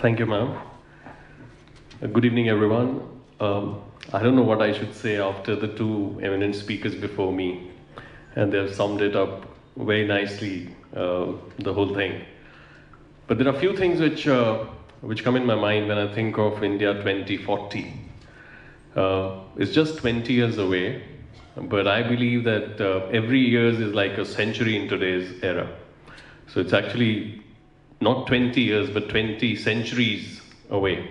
Thank you, ma'am. Good evening, everyone. I don't know what I should say after the two eminent speakers before me, and they have summed it up very nicely, the whole thing. But there are a few things which come in my mind when I think of India 2040. It's just 20 years away, but I believe that every year is like a century in today's era. So it's actually not 20 years, but 20 centuries away.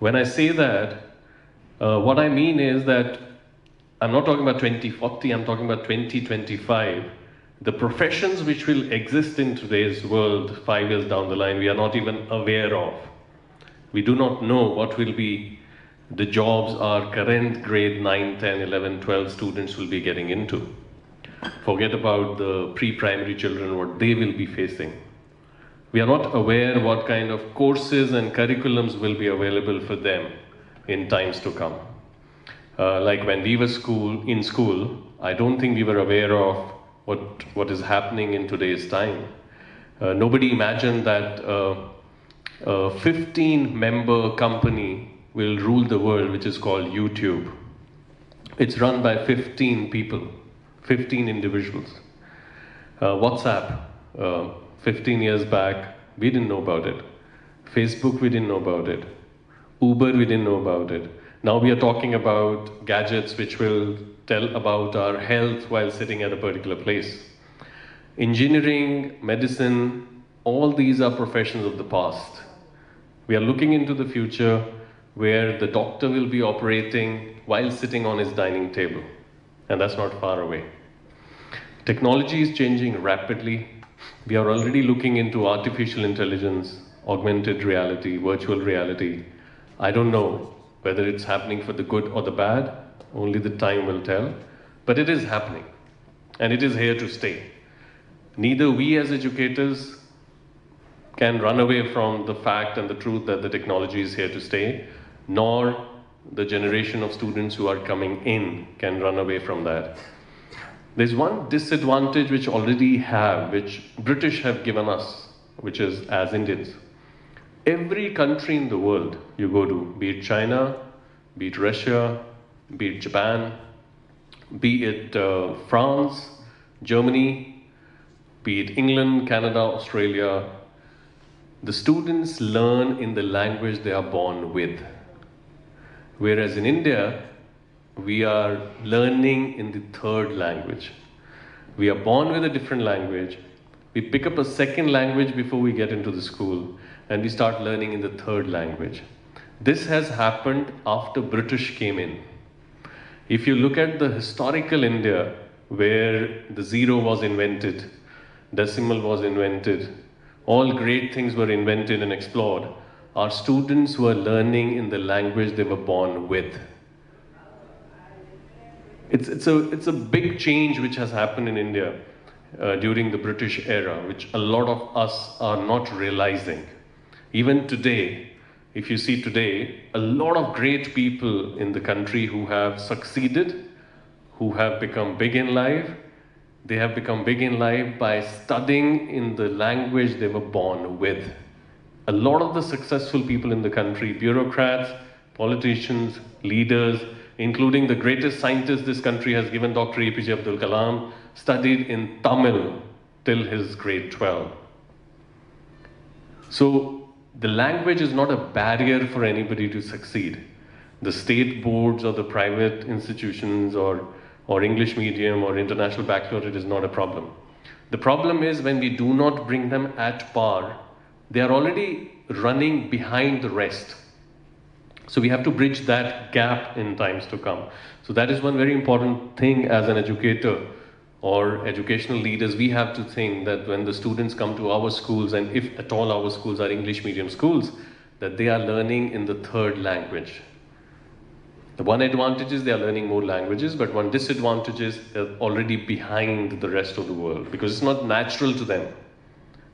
When I say that, what I mean is that I'm not talking about 2040, I'm talking about 2025. The professions which will exist in today's world 5 years down the line, we are not even aware of. We do not know what will be the jobs our current grade 9, 10, 11, 12 students will be getting into. Forget about the pre-primary children, what they will be facing. We are not aware what kind of courses and curriculums will be available for them in times to come. Like when we were in school, I don't think we were aware of what is happening in today's time. Nobody imagined that a 15-member company will rule the world, which is called YouTube. It's run by 15 people, 15 individuals. WhatsApp, 15 years back, we didn't know about it. Facebook, we didn't know about it. Uber, we didn't know about it. Now we are talking about gadgets which will tell about our health while sitting at a particular place. Engineering, medicine, all these are professions of the past. We are looking into the future where the doctor will be operating while sitting on his dining table. And that's not far away. Technology is changing rapidly. We are already looking into artificial intelligence, augmented reality, virtual reality. I don't know whether it's happening for the good or the bad. Only the time will tell. But it is happening. And it is here to stay. Neither we as educators can run away from the fact and the truth that the technology is here to stay, nor the generation of students who are coming in can run away from that. There's one disadvantage which which British have given us, which is as Indians. Every country in the world you go to, be it China, be it Russia, be it Japan, be it France, Germany, be it England, Canada, Australia, the students learn in the language they are born with. Whereas in India, we are learning in the third language. We are born with a different language. We pick up a second language before we get into the school, and we start learning in the third language. This has happened after British came in. If you look at the historical India, where the zero was invented, decimal was invented, all great things were invented and explored, our students were learning in the language they were born with. It's a big change which has happened in India during the British era, which a lot of us are not realizing. Even today, if you see today, a lot of great people in the country who have succeeded, who have become big in life, they have become big in life by studying in the language they were born with. A lot of the successful people in the country, bureaucrats, politicians, leaders, including the greatest scientist this country has given, Dr. APJ Abdul Kalam, studied in Tamil till his grade 12. So the language is not a barrier for anybody to succeed. The state boards or the private institutions or English medium or international baccalaureate is not a problem. The problem is when we do not bring them at par, they are already running behind the rest. So we have to bridge that gap in times to come. So that is one very important thing as an educator or educational leaders. We have to think that when the students come to our schools, and if at all our schools are English medium schools, that they are learning in the third language. The one advantage is they are learning more languages, but one disadvantage is they're already behind the rest of the world because it's not natural to them.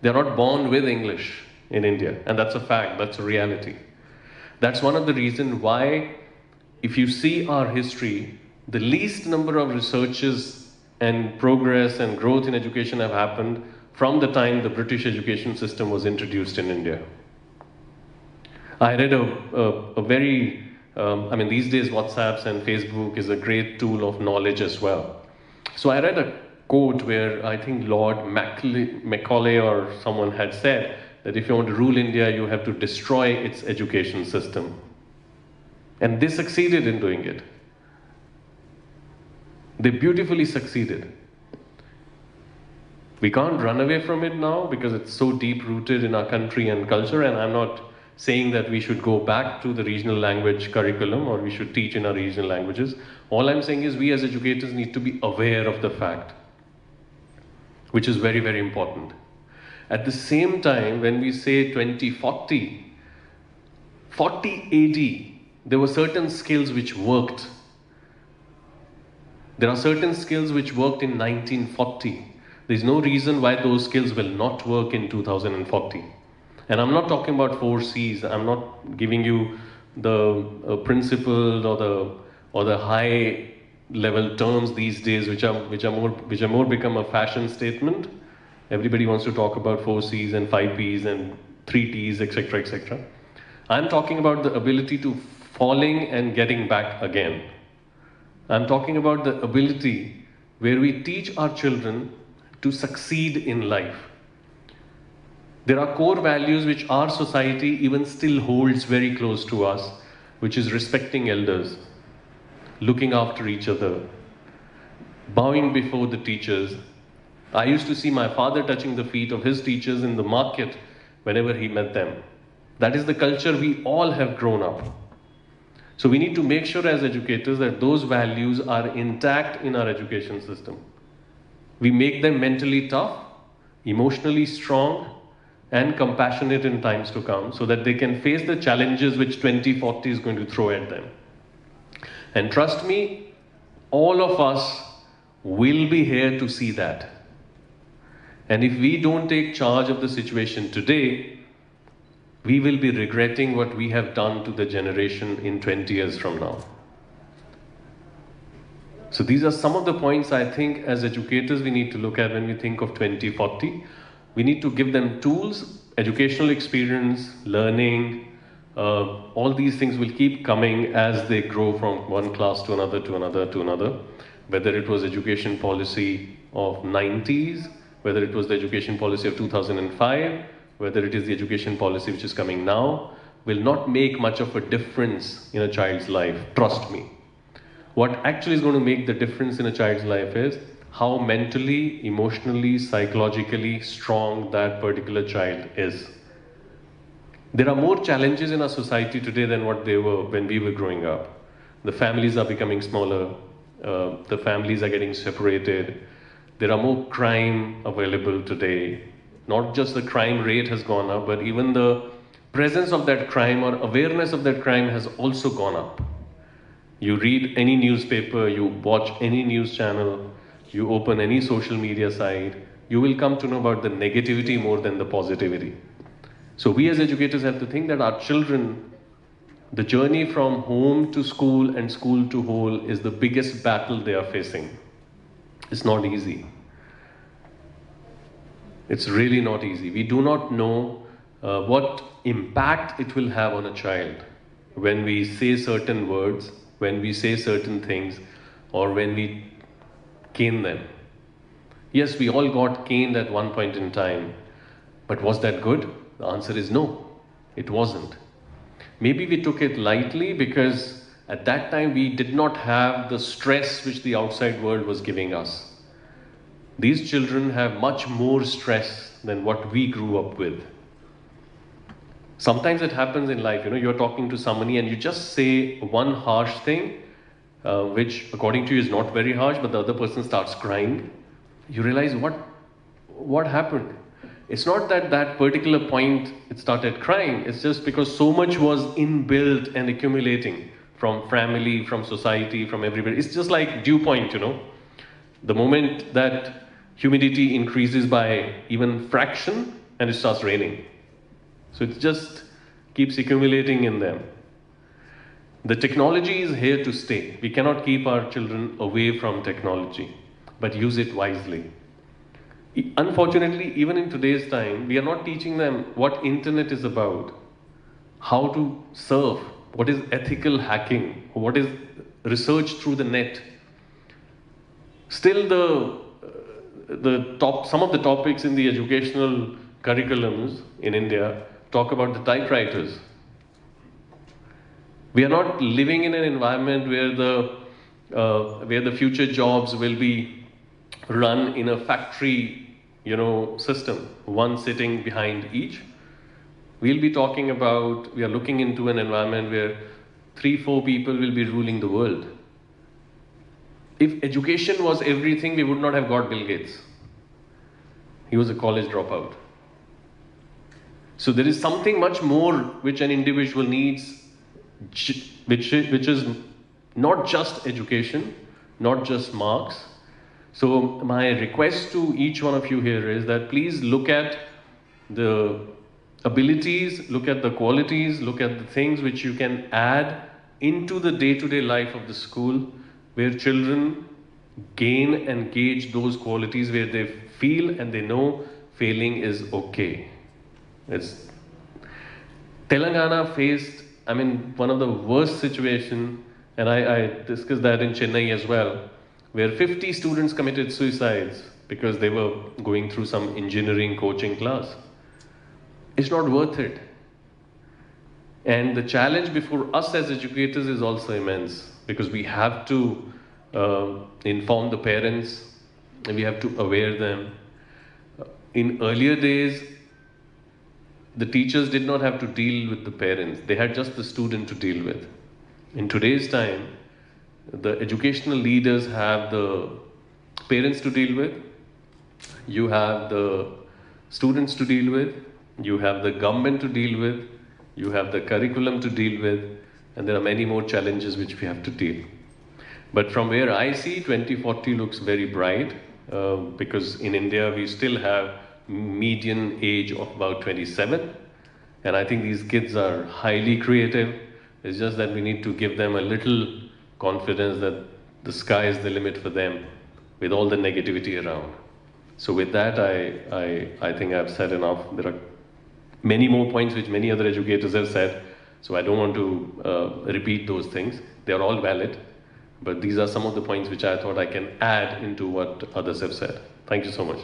They're not born with English in India, and that's a fact, that's a reality. That's one of the reasons why, if you see our history, the least number of researches and progress and growth in education have happened from the time the British education system was introduced in India. I read a very, I mean, these days WhatsApps and Facebook is a great tool of knowledge as well. So I read a quote where I think Lord Macaulay or someone had said that if you want to rule India, you have to destroy its education system. And they succeeded in doing it. They beautifully succeeded. We can't run away from it now because it's so deep rooted in our country and culture, and I'm not saying that we should go back to the regional language curriculum or we should teach in our regional languages. All I'm saying is we as educators need to be aware of the fact, which is very, very important. At the same time, when we say 2040, 40 AD, there were certain skills which worked. There are certain skills which worked in 1940. There's no reason why those skills will not work in 2040. And I'm not talking about 4Cs. I'm not giving you the principled or the high level terms these days, which are more become a fashion statement. Everybody wants to talk about 4Cs and 5Ps and 3Ts, etc., etc. I'm talking about the ability to falling and getting back again. I'm talking about the ability where we teach our children to succeed in life. There are core values which our society even still holds very close to us, which is respecting elders, looking after each other, bowing before the teachers. I used to see my father touching the feet of his teachers in the market whenever he met them. That is the culture we all have grown up. So we need to make sure as educators that those values are intact in our education system. We make them mentally tough, emotionally strong, and compassionate in times to come so that they can face the challenges which 2040 is going to throw at them. And trust me, all of us will be here to see that. And if we don't take charge of the situation today, we will be regretting what we have done to the generation in 20 years from now. So these are some of the points I think as educators we need to look at when we think of 2040. We need to give them tools, educational experience, learning. All these things will keep coming as they grow from one class to another, to another, to another. Whether it was education policy of 90s, whether it was the education policy of 2005, whether it is the education policy which is coming now, will not make much of a difference in a child's life, trust me. What actually is going to make the difference in a child's life is how mentally, emotionally, psychologically strong that particular child is. There are more challenges in our society today than what they were when we were growing up. The families are becoming smaller, the families are getting separated, there are more crime available today. Not just the crime rate has gone up, but even the presence of that crime or awareness of that crime has also gone up. You read any newspaper, you watch any news channel, you open any social media site, you will come to know about the negativity more than the positivity. So we as educators have to think that our children, the journey from home to school and school to home is the biggest battle they are facing. It's not easy. It's really not easy. We do not know what impact it will have on a child when we say certain words, when we say certain things, or when we cane them. Yes, we all got caned at one point in time, but was that good? The answer is no, it wasn't. Maybe we took it lightly because at that time we did not have the stress which the outside world was giving us. These children have much more stress than what we grew up with. Sometimes it happens in life, you're talking to somebody and you just say one harsh thing, which according to you is not very harsh, but the other person starts crying. You realize what happened. It's not that that particular point it started crying, it's just because so much was inbuilt and accumulating from family, from society, from everybody. It's just like dew point, The moment that humidity increases by even fraction and it starts raining. So it just keeps accumulating in them. The technology is here to stay. We cannot keep our children away from technology, but use it wisely. Unfortunately, even in today's time, we are not teaching them what internet is about, how to surf, what is ethical hacking, what is research through the net. Still some of the topics in the educational curriculums in India talk about the typewriters. We are not living in an environment where the future jobs will be run in a factory, system, one sitting behind each. We are looking into an environment where 3-4 people will be ruling the world. If education was everything, we would not have got Bill Gates. He was a college dropout. So there is something much more which an individual needs, which is not just education, not just marks. So my request to each one of you here is that please look at the abilities, look at the qualities, look at the things which you can add into the day-to-day life of the school, where children gain and gauge those qualities, where they feel and they know failing is okay. Telangana faced, one of the worst situations, and I discussed that in Chennai as well, where 50 students committed suicides because they were going through some engineering coaching class. It's not worth it. And the challenge before us as educators is also immense, because we have to inform the parents, and we have to aware them. In earlier days, the teachers did not have to deal with the parents. They had just the student to deal with. In today's time, the educational leaders have the parents to deal with, you have the students to deal with, you have the government to deal with, you have the curriculum to deal with, and there are many more challenges which we have to deal. But from where I see, 2040 looks very bright, because in India we still have median age of about 27, and I think these kids are highly creative. It's just that we need to give them a little confidence that the sky is the limit for them, with all the negativity around. So with that, I think I've said enough. There are many more points which many other educators have said, so I don't want to repeat those things. They are all valid, but these are some of the points which I thought I can add into what others have said. Thank you so much.